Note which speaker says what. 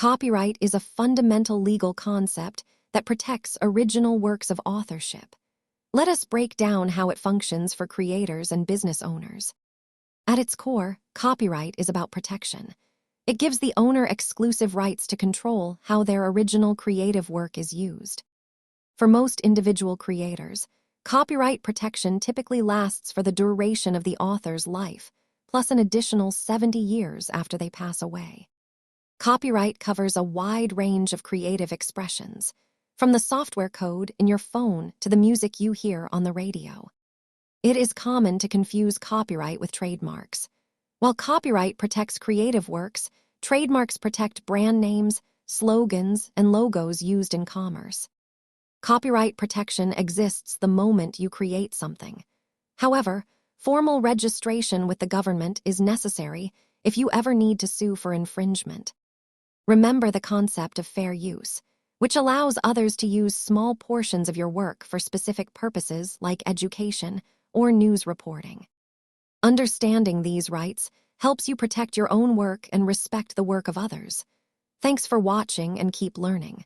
Speaker 1: Copyright is a fundamental legal concept that protects original works of authorship. Let us break down how it functions for creators and business owners. At its core, copyright is about protection. It gives the owner exclusive rights to control how their original creative work is used. For most individual creators, copyright protection typically lasts for the duration of the author's life, plus an additional 70 years after they pass away. Copyright covers a wide range of creative expressions, from the software code in your phone to the music you hear on the radio. It is common to confuse copyright with trademarks. While copyright protects creative works, trademarks protect brand names, slogans, and logos used in commerce. Copyright protection exists the moment you create something. However, formal registration with the government is necessary if you ever need to sue for infringement. Remember the concept of fair use, which allows others to use small portions of your work for specific purposes like education or news reporting. Understanding these rights helps you protect your own work and respect the work of others. Thanks for watching and keep learning.